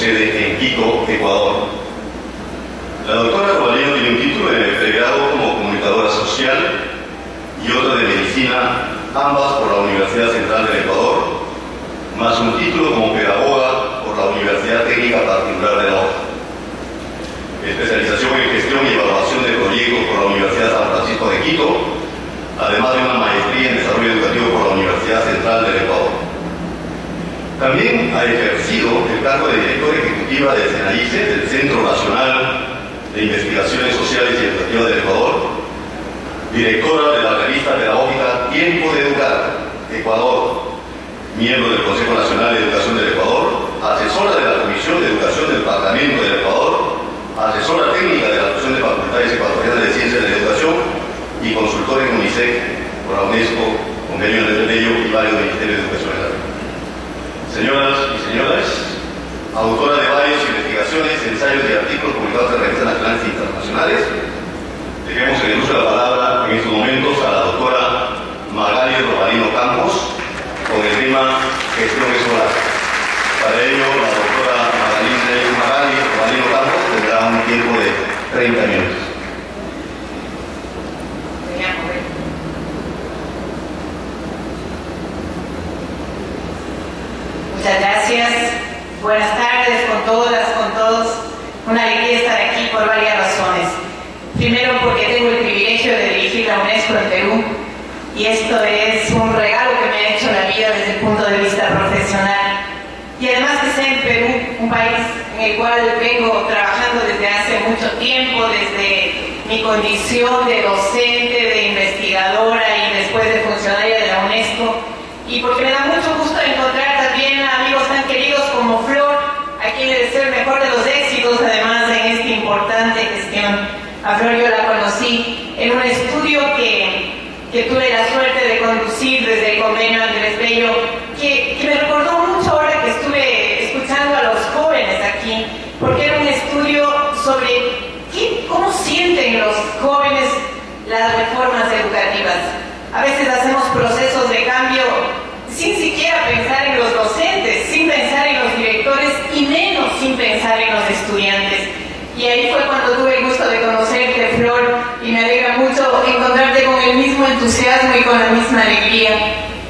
sede en Quito, Ecuador. La doctora Robalino tiene un título de pregrado como comunicadora social y otro de medicina, ambas por la Universidad Central del Ecuador, más un título como pedagoga por la Universidad Técnica Particular de La Hoja. Especialización en gestión y evaluación de proyectos por la Universidad San Francisco de Quito, además de una maestría en desarrollo educativo por la Universidad Central del Ecuador. También ha ejercido el cargo de directora ejecutiva del CENAICE, del Centro Nacional de Investigaciones Sociales y Educativas del Ecuador, directora de la revista pedagógica Tiempo de Educar, Ecuador, miembro del Consejo Nacional de Educación del Ecuador, asesora de la Comisión de Educación del Parlamento del Ecuador, asesora técnica de la Asociación de Facultades Ecuatorianas de Ciencias de la Educación y consultora en UNICEF por la UNESCO, Convenio de Bello y varios Ministerios de Educación. Señoras y señores, autora de varias investigaciones, ensayos y artículos publicados en revistas nacionales e internacionales, dejemos en el uso de la palabra en estos momentos a la doctora Magali Robalino Campos con el tema gestión escolar. Para ello, la doctora Magali Robalino Campos tendrá un tiempo de 30 minutos. Muchas gracias. Buenas tardes con todas, con todos. Una alegría estar aquí por varias razones. Primero, porque tengo el privilegio de dirigir la UNESCO en Perú, y esto es un regalo que me ha hecho la vida desde el punto de vista profesional. Y además que sea en Perú, un país en el cual vengo trabajando desde hace mucho tiempo, desde mi condición de docente, de investigadora y después de funcionaria de la UNESCO, y porque me da mucho gusto encontrar también a amigos tan queridos como Flor, a quien le deseo el mejor de los éxitos, además en esta importante gestión. A Flor yo la conocí en un estudio que tuve la suerte de conducir desde el convenio Andrés Bello, que me recordó mucho ahora que estuve escuchando a los jóvenes aquí, porque era un estudio sobre cómo sienten los jóvenes las reformas educativas. A veces hacemos procesos de cambio sin siquiera pensar en los docentes, sin pensar en los directores y menos sin pensar en los estudiantes. Y ahí fue cuando tuve el gusto de conocerte, Flor, y me alegra mucho encontrarte con el mismo entusiasmo y con la misma alegría.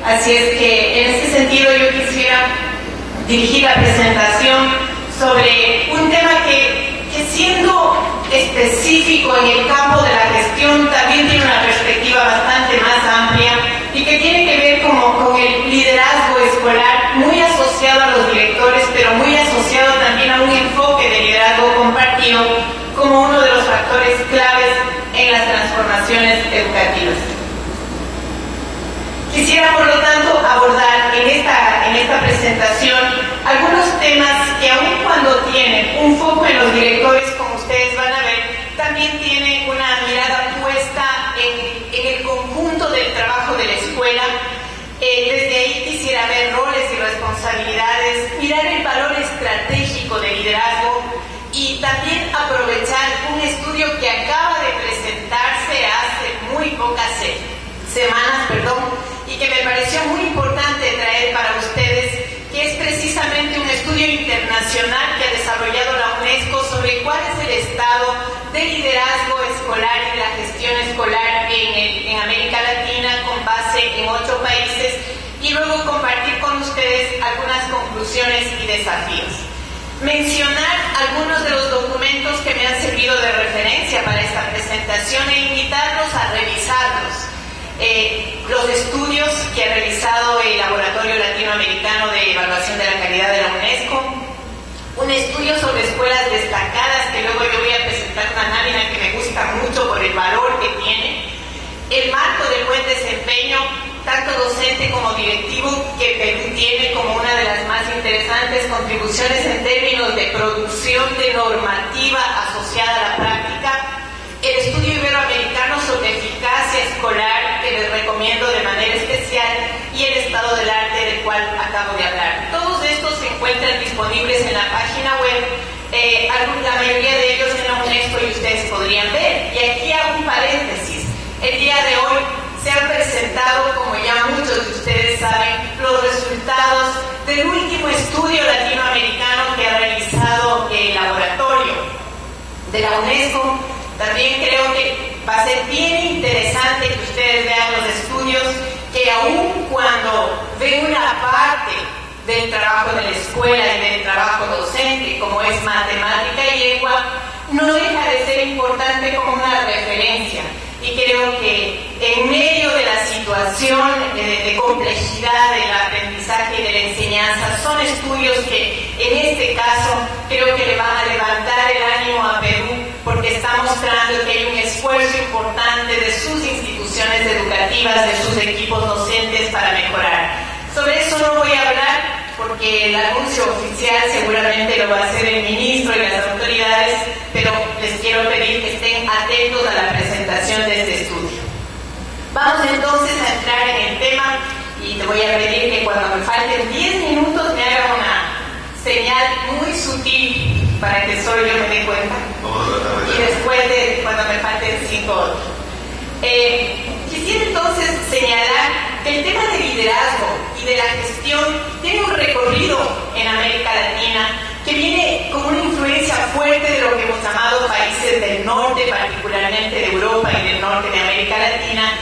Así es que en ese sentido yo quisiera dirigir la presentación sobre un tema que siendo específico en el campo de la gestión también tiene una perspectiva bastante más amplia y que tiene que ver con el liderazgo escolar, muy asociado a los directores, pero muy asociado también a un enfoque de liderazgo compartido como uno de los factores claves en las transformaciones educativas. Quisiera, por lo tanto, abordar en esta presentación algunos temas que, aun cuando tienen un foco en los directores, como ustedes van a ver, también tienen una mirada puesta en el conjunto del trabajo de la escuela. Desde ahí quisiera ver roles y responsabilidades, mirar el valor estratégico del liderazgo y también aprovechar un estudio que acaba de presentarse hace muy pocas semanas, y que me pareció muy importante traer para ustedes, que es precisamente un estudio internacional que ha desarrollado la UNESCO sobre cuál es el estado del liderazgo escolar y de la gestión escolar en América Latina, con base en 8 países, y luego compartir con ustedes algunas conclusiones y desafíos. Mencionar algunos de los documentos que me han servido de referencia para esta presentación e invitarlos a revisarlos. Los estudios que ha realizado el Laboratorio Latinoamericano de Evaluación de la Calidad de la UNESCO, un estudio sobre escuelas destacadas, que luego yo voy a presentar una lámina que me gusta mucho por el valor que tiene, el marco del buen desempeño, tanto docente como directivo, que Perú tiene como una de las más interesantes contribuciones en términos de producción de normativa asociada a la práctica, el estudio iberoamericano sobre eficacia escolar, que les recomiendo de manera especial, y el estado del arte, del cual acabo de hablar. Todos estos se encuentran disponibles en la página web, la mayoría de ellos en la UNESCO, y ustedes podrían ver. Y aquí hago un paréntesis. El día de hoy se han presentado, como ya muchos de ustedes saben, los resultados del último estudio latinoamericano que ha realizado de la UNESCO. También creo que va a ser bien interesante que ustedes vean los estudios, que aun cuando ven una parte del trabajo de la escuela y del trabajo docente, como es matemática y lengua, no deja de ser importante como una referencia. Y creo que en medio de la situación de complejidad del aprendizaje y de la enseñanza, son estudios que en este caso creo que le van a levantar el ánimo a Perú, porque está mostrando que hay un esfuerzo importante de sus instituciones educativas, de sus equipos docentes para mejorar. Sobre eso no voy a hablar, porque el anuncio oficial seguramente lo va a hacer el ministro y las autoridades, pero les quiero pedir que estén atentos a la presentación de este estudio. Vamos entonces a entrar en el tema y te voy a pedir que cuando me falten 10 minutos me haga una señal muy sutil para que solo yo me dé cuenta. Y después cuando me falten 5 otros. Quisiera entonces señalar que el tema de liderazgo y de la gestión tiene un recorrido en América Latina que viene con una influencia fuerte de lo que hemos llamado países del norte, particularmente de Europa y del norte de América Latina,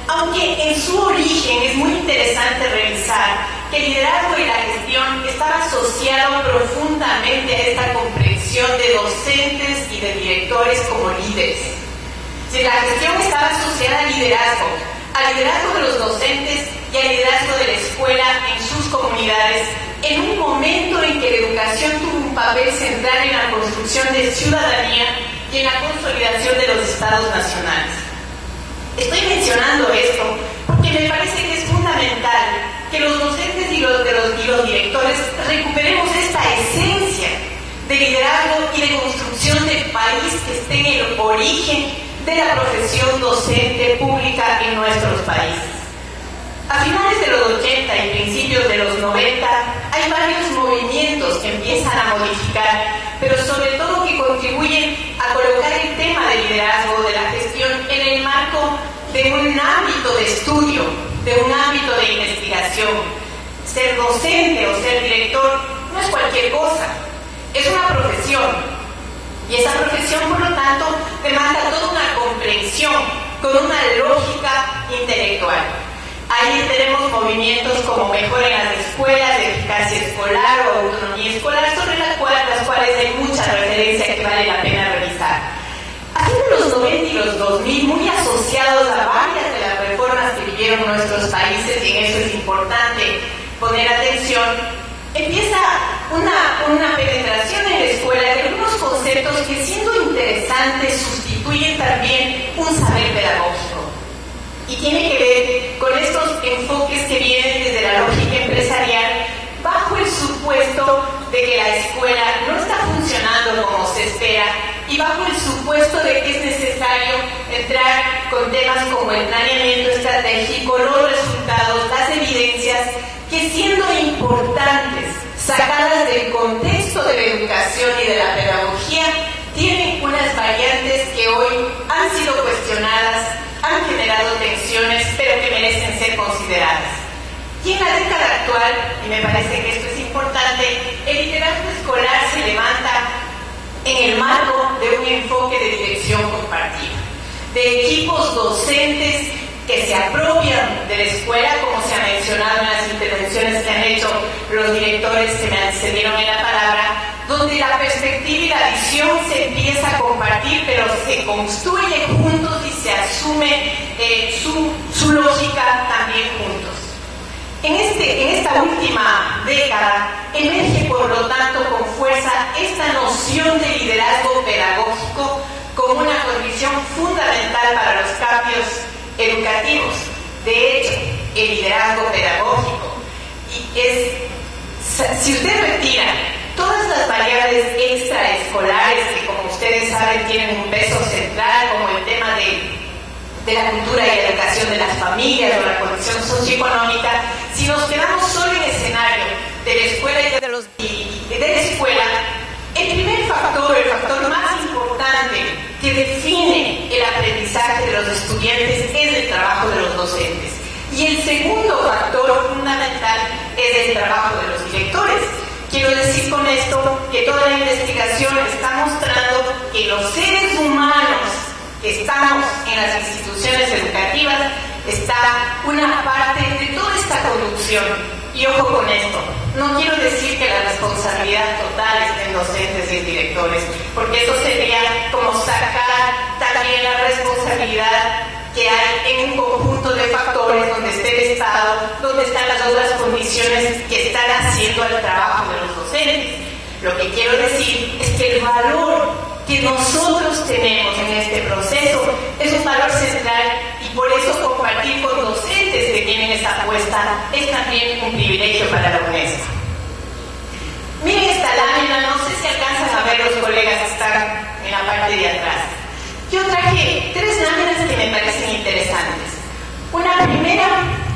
aunque en su origen es muy interesante revisar que el liderazgo y la gestión estaba asociado profundamente a esta comprensión de docentes y de directores como líderes. Si la gestión estaba asociada al liderazgo de los docentes y al liderazgo de la escuela en sus comunidades, en un momento en que la educación tuvo un papel central en la construcción de ciudadanía y en la consolidación de los estados nacionales. Estoy mencionando esto porque me parece que es fundamental que los docentes y los directores recuperemos esta esencia de liderazgo y de construcción del país que esté en el origen de la profesión docente pública en nuestros países. A finales de los 80 y principios de los 90 hay varios movimientos que empiezan a modificar, pero sobre todo que contribuyen a colocar el tema del liderazgo, de la gestión, en el marco de un ámbito de estudio, de un ámbito de investigación. Ser docente o ser director no es cualquier cosa, es una profesión. Y esa profesión, por lo tanto, demanda toda una comprensión con una lógica intelectual. Ahí tenemos movimientos como Mejora en las escuelas, de eficacia escolar o autonomía escolar, sobre las cuales hay mucha referencia que vale la pena revisar. Así de los 90 y los 2000, muy asociados a varias de las reformas que vivieron nuestros países, y en eso es importante poner atención, empieza una penetración en la escuela de algunos conceptos que, siendo interesantes, sustituyen también un saber pedagógico. Y tiene que ver con estos enfoques que vienen desde la lógica empresarial, bajo el supuesto de que la escuela no está funcionando como se espera y bajo el supuesto de que es necesario entrar con temas como el planeamiento estratégico, los resultados, las evidencias, que, siendo importantes, sacadas del contexto de la educación y de la pedagogía, tienen unas variantes que hoy han sido cuestionadas, han generado tensiones, pero que merecen ser consideradas. Y en la década actual, y me parece que esto es importante, el liderazgo escolar se levanta en el marco de un enfoque de dirección compartida, de equipos docentes que se apropian de la escuela, como se ha mencionado en las intervenciones que han hecho los directores que me antecedieron en la palabra, donde la perspectiva y la visión se empieza a compartir, pero se construye juntos y se asume su lógica también juntos. En esta última década emerge, por lo tanto, con fuerza esta noción de liderazgo pedagógico como una condición fundamental para los cambios educativos. De hecho, el liderazgo pedagógico si usted retira todas las variables extraescolares que, como ustedes saben, tienen un peso central, como el tema de la cultura y la educación de las familias o la condición socioeconómica, si nos quedamos solo en el escenario de la escuela y de la escuela, el primer factor, el factor más importante que define el aprendizaje de los estudiantes es el trabajo de los docentes. Y el segundo factor fundamental es el trabajo de los directores. Quiero decir con esto que toda la investigación está mostrando que los estamos en las instituciones educativas está una parte de toda esta conducción. Y ojo con esto, no quiero decir que la responsabilidad total esté en docentes y en directores, porque eso sería como sacar también la responsabilidad que hay en un conjunto de factores donde esté el Estado, donde están las otras condiciones que están haciendo el trabajo de los docentes. Lo que quiero decir es que el valor que nosotros tenemos en este proceso es un valor central y por eso compartir con docentes que tienen esta apuesta es también un privilegio para la UNESCO. Miren esta lámina, no sé si alcanzan a ver los colegas que están en la parte de atrás. Yo traje 3 láminas que me parecen interesantes. Una primera,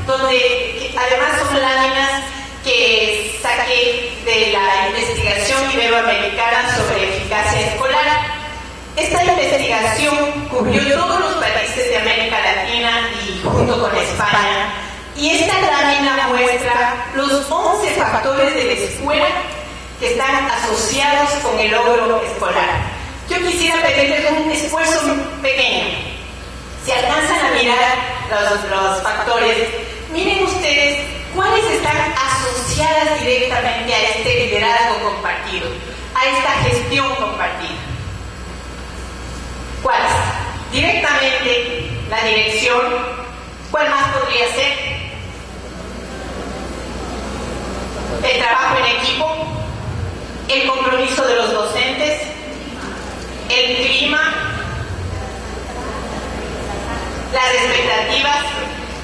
donde además son láminas que saqué de la investigación iberoamericana sobre eficacia escolar. Esta investigación cubrió todos los países de América Latina y junto con España. Y esta lámina muestra los 11 factores de la escuela que están asociados con el logro escolar. Yo quisiera pedirles un esfuerzo pequeño. Si alcanzan a mirar los factores, miren ustedes cuáles están asociadas directamente a este liderazgo compartido, a esta gestión compartida. ¿Cuáles? Directamente la dirección. ¿Cuál más podría ser? El trabajo en equipo, el compromiso de los docentes, el clima, las expectativas,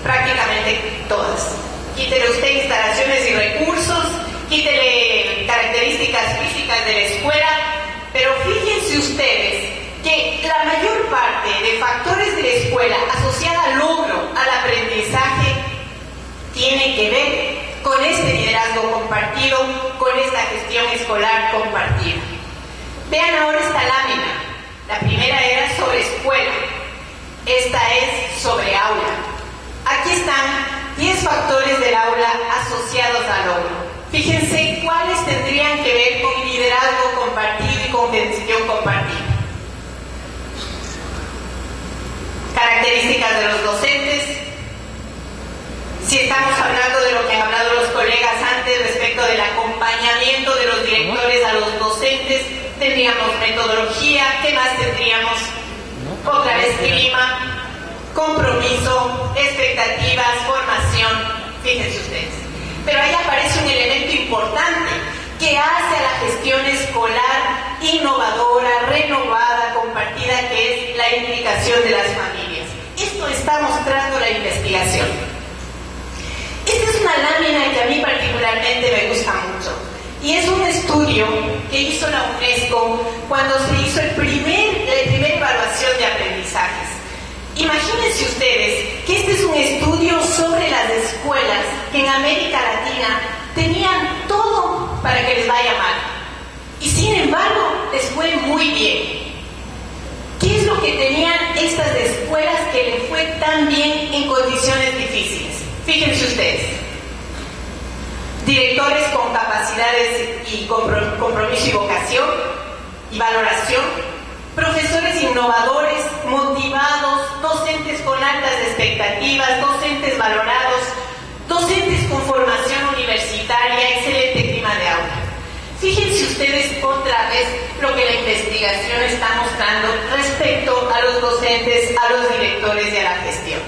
prácticamente todas. Quítele usted instalaciones y recursos, quítele características físicas de la escuela, pero fíjense ustedes que la mayor parte de factores de la escuela asociada al logro, al aprendizaje, tiene que ver con este liderazgo compartido, con esta gestión escolar compartida. Vean ahora esta lámina. La primera era sobre escuela, esta es sobre aula. Aquí están 10 factores del aula asociados al logro. Fíjense cuáles tendrían que ver con liderazgo compartido y con gestión compartida. Características de los docentes. Si estamos hablando de lo que han hablado los colegas antes respecto del acompañamiento de los directores a los docentes, tendríamos metodología. ¿Qué más tendríamos? Otra vez clima, compromiso, expectativas, formación. Fíjense ustedes. Pero ahí aparece un elemento importante que hace a la gestión escolar innovadora, renovada, compartida, que es la implicación de las familias. Esto está mostrando la investigación. Esta es una lámina que a mí particularmente me gusta mucho. Y es un estudio que hizo la UNESCO cuando se hizo la primera evaluación de aprendizajes. Imagínense ustedes que este es un estudio sobre las escuelas que en América Latina tenían todo para que les vaya mal. Y sin embargo, les fue muy bien. ¿Qué es lo que tenían estas escuelas que les fue tan bien en condiciones difíciles? Fíjense ustedes. Directores con capacidades y compromiso y vocación y valoración, profesores innovadores, motivados, docentes con altas expectativas, docentes valorados, docentes con formación universitaria, excelente clima de aula. Fíjense ustedes otra vez lo que la investigación está mostrando respecto a los docentes, a los directores y a la gestión.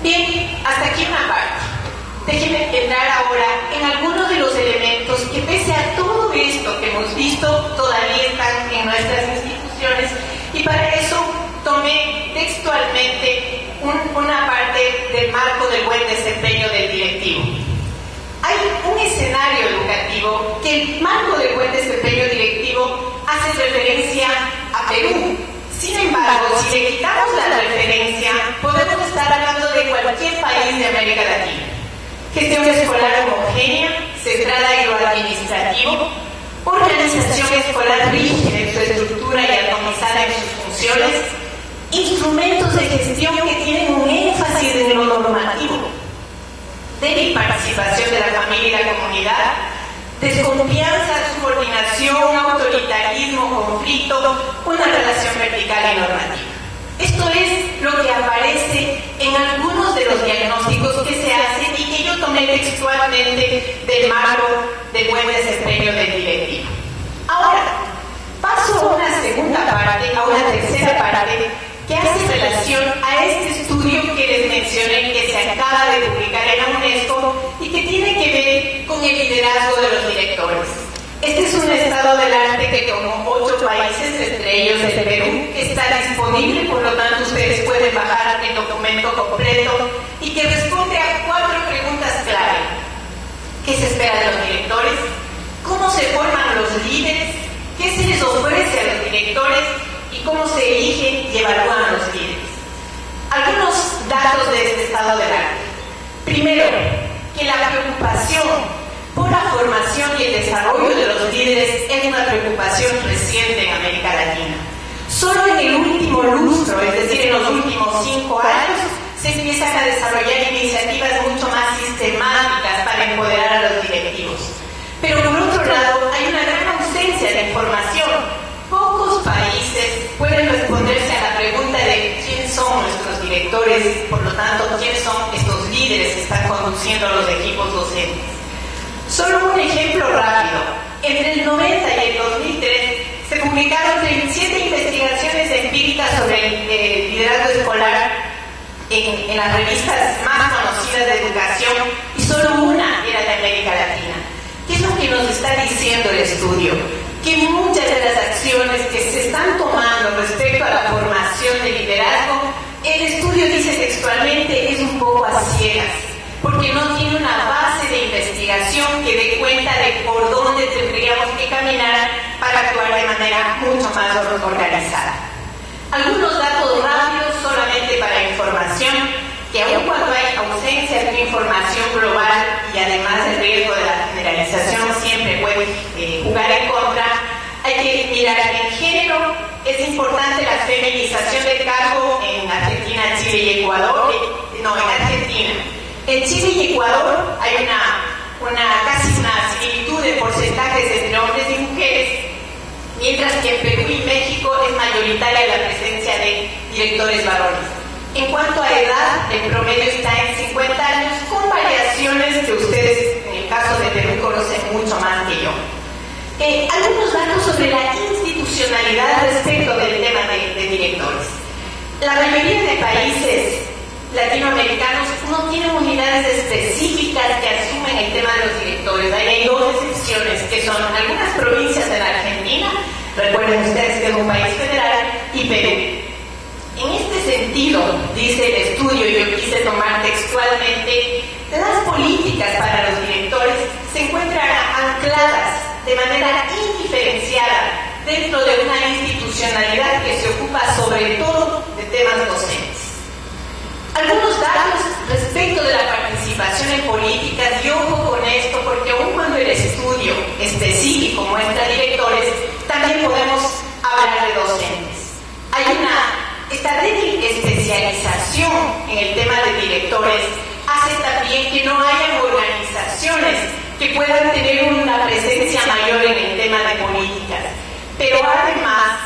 Bien, hasta aquí una parte. Déjenme entrar ahora en algunos de los elementos que pese a todo esto que hemos visto todavía están en nuestras instituciones y para eso tomé textualmente una parte del marco del buen desempeño del directivo. Hay un escenario educativo que el marco del buen desempeño directivo hace referencia a Perú. Sin embargo, si le quitamos la referencia, podemos estar hablando de cualquier país de América Latina. Gestión escolar homogénea, centrada en lo administrativo, organización escolar rígida en su estructura y atomizada en sus funciones, instrumentos de gestión que tienen un énfasis en lo normativo, débil participación de la familia y la comunidad, desconfianza, subordinación, autoritarismo, conflicto, una relación vertical y normativa. Esto es lo que aparece en algunos de los diagnósticos que se hacen y que yo tomé textualmente del marco del buen desempeño del directivo. Ahora, paso a una segunda parte, a una tercera parte, que hace relación a este estudio que les mencioné, que se acaba de publicar en la UNESCO y que tiene que ver con el liderazgo de los directores. Este es un estado del arte que tomó 8 países, entre ellos el Perú, que está disponible, por lo tanto ustedes pueden bajar el documento completo y que responde a 4 preguntas clave. ¿Qué se espera de los directores? ¿Cómo se forman los líderes? ¿Qué se les ofrece a los directores? ¿Y cómo se eligen y evalúan a los líderes? Algunos datos de este estado del arte. Primero, que la preocupación por la formación y el desarrollo de los líderes es una preocupación reciente en América Latina. Solo en el último lustro, es decir, en los últimos 5 años, se empiezan a desarrollar iniciativas mucho más sistemáticas para empoderar a los directivos. Pero por otro lado, hay una gran ausencia de información. Pocos países pueden responderse a la pregunta de quiénes son nuestros directores, por lo tanto, quiénes son estos líderes que están conduciendo los equipos docentes. Solo un ejemplo rápido. Entre el 90 y el 2003 se publicaron 37 investigaciones empíricas sobre el liderazgo escolar en las revistas más conocidas de educación y solo una era de América Latina. ¿Qué es lo que nos está diciendo el estudio? Que muchas de las acciones que se están tomando respecto a la formación de liderazgo, el estudio dice textualmente, es un poco a ciegas, porque no tiene una base de investigación que dé cuenta de por dónde tendríamos que caminar para actuar de manera mucho más organizada. Algunos datos rápidos solamente para información, que aun cuando hay ausencia de información global y además el riesgo de la generalización siempre puede jugar en contra, hay que mirar en género. Es importante la feminización del cargo en Argentina, Chile y Ecuador. En Argentina. En Chile y Ecuador hay casi una similitud de porcentajes entre hombres y mujeres, mientras que en Perú y México es mayoritaria la presencia de directores varones. En cuanto a edad, el promedio está en 50 años, con variaciones que ustedes, en el caso de Perú, conocen mucho más que yo. Algunos datos sobre la institucionalidad respecto del tema de directores. La mayoría de países latinoamericanos no tienen unidades específicas que asumen el tema de los directores. Hay 2 excepciones, que son algunas provincias de la Argentina, recuerden ustedes que es un país federal, y Perú. En este sentido, dice el estudio, y yo quise tomar textualmente, las políticas para los directores se encuentran ancladas de manera indiferenciada dentro de una institucionalidad que se ocupa sobre todo de temas docentes. Algunos datos respecto de la participación en políticas, y ojo con esto, porque aun cuando el estudio específico muestra directores, también podemos hablar de docentes. Esta especialización en el tema de directores hace también que no haya organizaciones que puedan tener una presencia mayor en el tema de políticas. Pero además,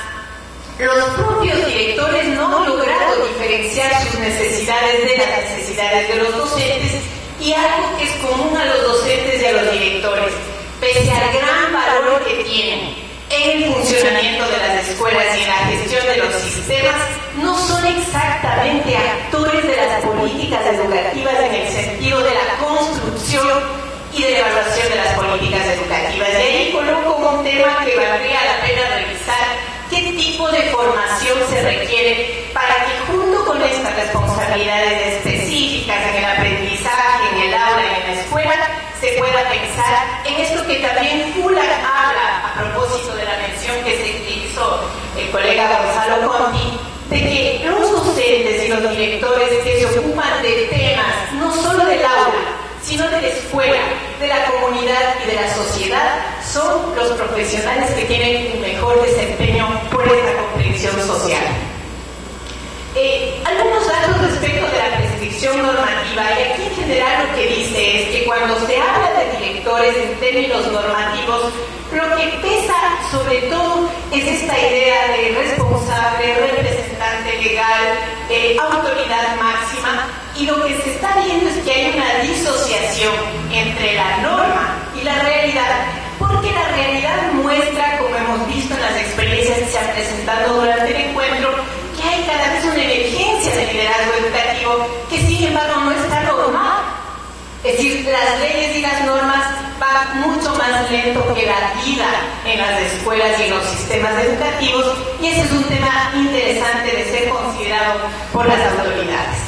los propios directores no han logrado diferenciar sus necesidades de las necesidades de los docentes, y algo que es común a los docentes y a los directores, pese al gran valor que tienen en el funcionamiento de las escuelas y en la gestión de los sistemas, no son exactamente actores de las políticas educativas en el sentido de la construcción y de la evaluación de las políticas educativas. Y ahí coloco un tema que valdría la pena revisar: qué tipo de formación se requiere para que, junto con estas responsabilidades específicas en el aprendizaje, en el aula y en la escuela, se pueda pensar en esto que también Fuller habla a propósito de la mención que hizo el colega Gonzalo Conti, de que los docentes y los directores que se ocupan de temas no solo del aula, sino de la escuela, de la comunidad y de la sociedad, son los profesionales que tienen un mejor desempeño por esta comprensión social. Algunos datos respecto de la restricción normativa, y aquí en general lo que dice es que cuando se habla de directores en términos normativos, lo que pesa sobre todo es esta idea de responsable, representante legal, autoridad máxima, y lo que se está viendo es que hay una disociación entre la norma y la realidad, porque la realidad muestra, como hemos visto en las experiencias que se han presentado durante el encuentro, que hay cada vez una emergencia de liderazgo educativo que sin embargo no está normado. Es decir, las leyes y las normas van mucho más lento que la vida en las escuelas y en los sistemas educativos, y ese es un tema interesante de ser considerado por las autoridades.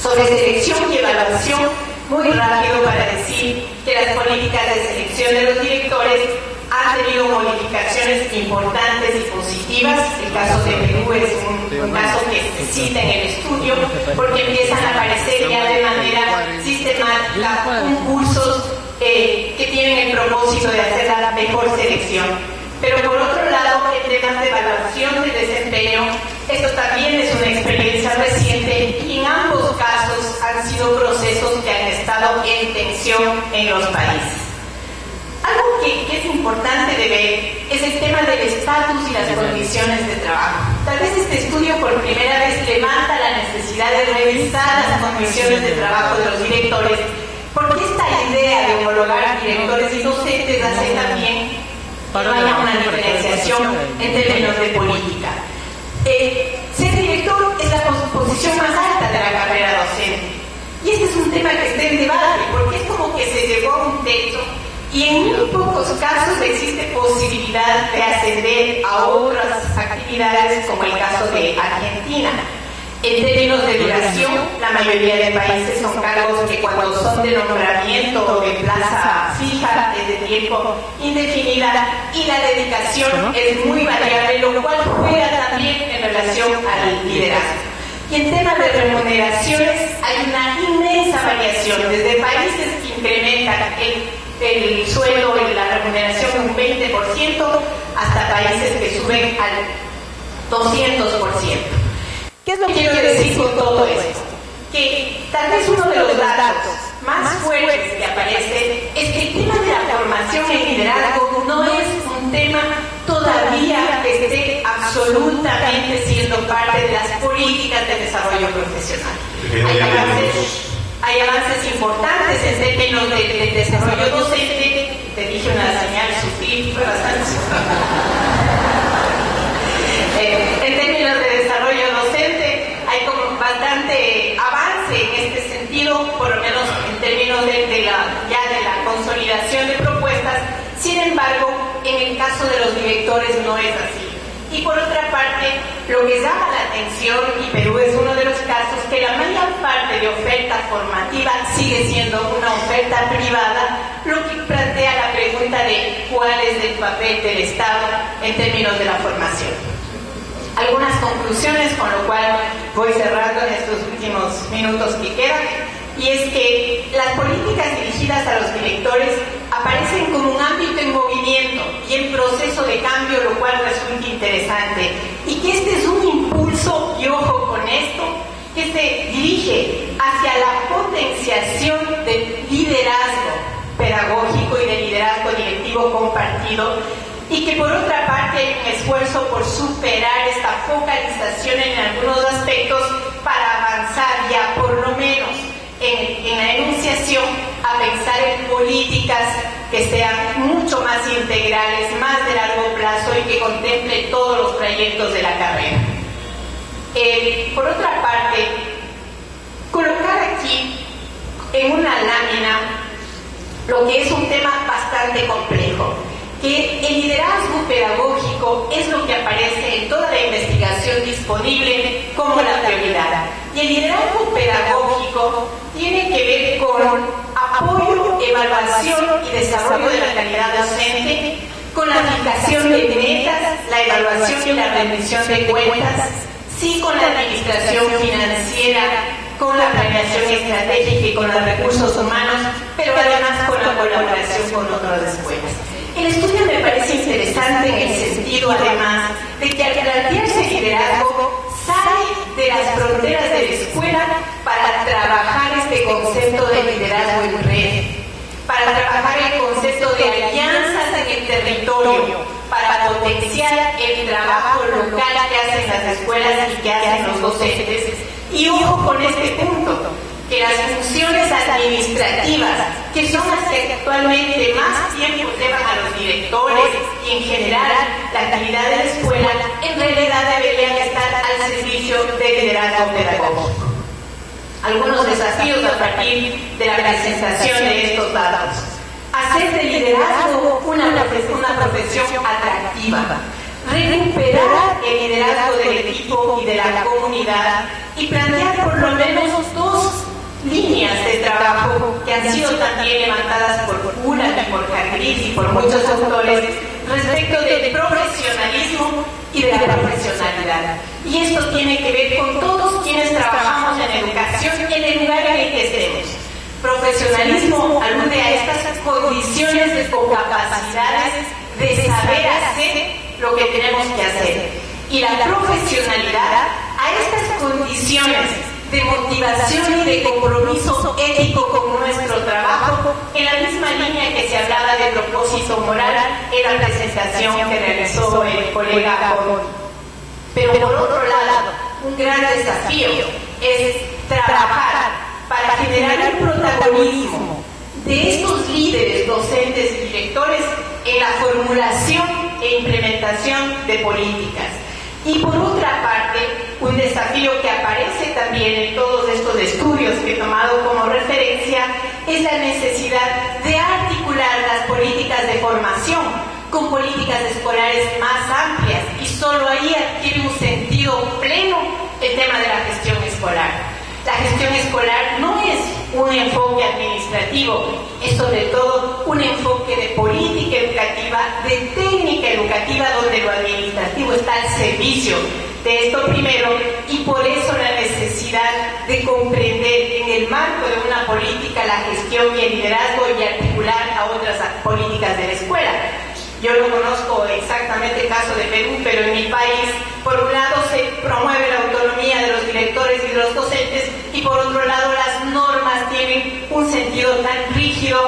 Sobre selección y evaluación, muy rápido para decir que las políticas de selección de los directores han tenido modificaciones importantes y positivas. El caso de Perú es un caso que se cita en el estudio, porque empiezan a aparecer ya de manera sistemática concursos que tienen el propósito de hacer la mejor selección. Pero por otro lado, en temas de evaluación de desempeño, esto también es una experiencia reciente, y en ambos casos han sido procesos que han estado en tensión en los países. Algo que es importante de ver es el tema del estatus y las condiciones de trabajo. Tal vez este estudio por primera vez levanta la necesidad de revisar las condiciones de trabajo de los directores, porque esta idea de homologar directores y docentes hace también que no haya una diferenciación en términos de política. Ser director es la posición más alta de la carrera docente, y este es un tema que está en debate, porque es como que se llegó a un techo, y en muy pocos casos existe posibilidad de ascender a otras actividades, como el caso de Argentina. En términos de duración, la mayoría de países son cargos que cuando son de nombramiento o de plaza fija es de tiempo indefinida, y la dedicación es muy variable, lo cual juega también en relación al liderazgo. Y en temas de remuneraciones hay una inmensa variación, desde países que incrementan el sueldo y la remuneración un 20% hasta países que suben al 200%. ¿Qué es lo que quiero decir con todo esto? Que tal vez uno de los datos más fuertes que aparece es que el tema de la formación en liderazgo no es un tema todavía que esté absolutamente siendo parte de las políticas de desarrollo profesional. Hay avances importantes en términos de desarrollo docente. Te dije una señal sutil, fue bastante en términos de desarrollo docente hay como bastante avance en este sentido, por lo menos en términos de la consolidación de propuestas. Sin embargo, en el caso de los directores no es así. Y por otra parte, lo que llama la atención, y Perú es uno de los casos, que la mayor parte de oferta formativa sigue siendo una oferta privada, lo que plantea la pregunta de cuál es el papel del Estado en términos de la formación. Algunas conclusiones, con lo cual voy cerrando en estos últimos minutos que quedan, y es que las políticas dirigidas a los directores aparecen como un ámbito en movimiento y en proceso de cambio, lo cual resulta interesante, y que este es un impulso, y ojo con esto, que se dirige hacia la potenciación del liderazgo pedagógico y del liderazgo directivo compartido, y que por otra parte hay un esfuerzo por superar esta focalización en algunos aspectos para avanzar ya por lo menos en la enunciación a pensar en políticas que sean mucho más integrales, más de largo plazo, y que contemple todos los trayectos de la carrera. Por otra parte, colocar aquí en una lámina lo que es un tema bastante complejo, que el liderazgo pedagógico es lo que aparece en toda la investigación disponible como la prioridad. Y el liderazgo pedagógico tiene que ver con apoyo, evaluación y desarrollo de la calidad docente, con la aplicación de metas, la evaluación y la rendición de cuentas, sí con la administración financiera, con la planeación estratégica y con los recursos humanos, pero además con la colaboración con otras escuelas. El estudio me parece interesante en el sentido, además, de que al plantearse liderazgo sale de las fronteras de la escuela para concepto de liderazgo en red, para trabajar el concepto de alianzas en el territorio, para potenciar el trabajo local que hacen las escuelas y que hacen los docentes. Y ojo con este punto, que las funciones administrativas, que son las que actualmente más tiempo llevan a los directores y en general la actividad de la escuela, en realidad deberían estar al servicio del liderazgo pedagógico. Algunos desafíos a partir de la presentación de estos datos. Hacer del liderazgo una profesión atractiva. Recuperar el liderazgo del equipo y de la comunidad y plantear por lo menos dos líneas de trabajo que han sido también levantadas por Ullman y por Hargreaves y por muchos autores respecto del profesionalismo y de la profesionalidad. Y esto tiene que ver con todos quienes trabajamos en educación en el lugar en el que estemos. Profesionalismo alude a estas condiciones o capacidades de saber hacer lo que tenemos que hacer. Y la profesionalidad a estas condiciones de motivación y de compromiso ético con nuestro trabajo, en la misma línea que se hablaba de propósito moral en la presentación que realizó el colega Jorge. Pero por otro lado, un gran desafío es trabajar para generar un protagonismo de estos líderes, docentes y directores en la formulación e implementación de políticas. Y por otra parte, un desafío que aparece también en todos estos estudios que he tomado como referencia es la necesidad de articular las políticas de formación con políticas escolares más amplias, y solo ahí adquiere un sentido pleno el tema de la gestión escolar. La gestión escolar no es un enfoque administrativo, es sobre todo un enfoque de política educativa, de técnica educativa, donde lo administrativo está al servicio de esto primero, y por eso la necesidad de comprender en el marco de una política la gestión y el liderazgo y articular a otras políticas de la escuela. Yo no conozco exactamente el caso de Perú, pero en mi país, por un lado se promueve la autonomía de los directores y de los docentes, y por otro lado las normas tienen un sentido tan rígido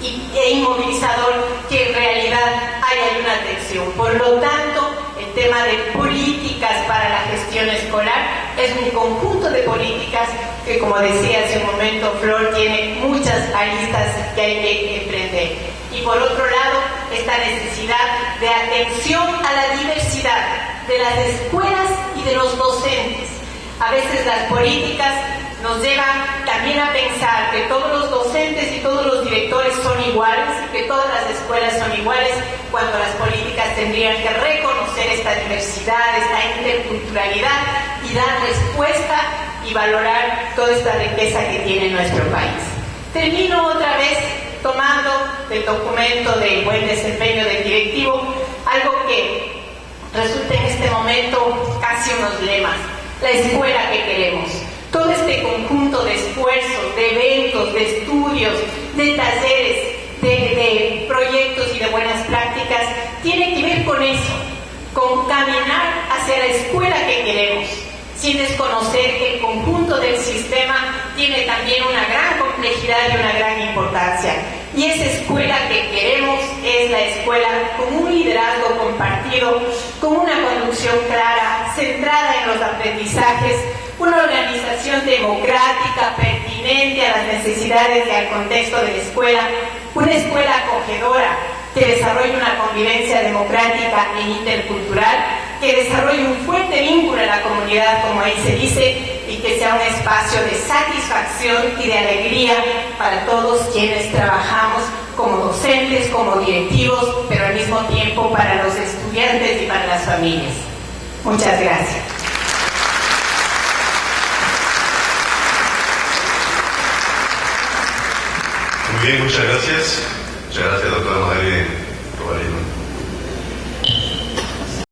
e inmovilizador que en realidad hay una tensión. Por lo tanto, el tema de políticas para la gestión escolar es un conjunto de políticas que, como decía hace un momento Flor, tiene muchas aristas que hay que emprender. Y por otro lado, esta necesidad de atención a la diversidad de las escuelas y de los docentes. A veces las políticas nos llevan también a pensar que todos los docentes y todos los directores son iguales y que todas las escuelas son iguales, cuando las políticas tendrían que reconocer esta diversidad, esta interculturalidad y dar respuesta y valorar toda esta riqueza que tiene nuestro país. Termino otra vez tomando del documento de buen desempeño del directivo algo que resulta en este momento casi unos lemas: la escuela que queremos. Todo este conjunto de esfuerzos, de eventos, de estudios, de talleres, de proyectos y de buenas prácticas tiene que ver con eso, con caminar hacia la escuela que queremos, sin desconocer que el conjunto del sistema tiene también una gran complejidad y una gran importancia. Y esa escuela que queremos es la escuela con un liderazgo compartido, con una conducción clara, centrada en los aprendizajes, una organización democrática, pertinente a las necesidades y al contexto de la escuela, una escuela acogedora que desarrolle una convivencia democrática e intercultural, que desarrolle un fuerte vínculo a la comunidad, como ahí se dice, y que sea un espacio de satisfacción y de alegría para todos quienes trabajamos como docentes, como directivos, pero al mismo tiempo para los estudiantes y para las familias. Muchas gracias. Muy bien, muchas gracias. Muchas gracias, doctora Magali.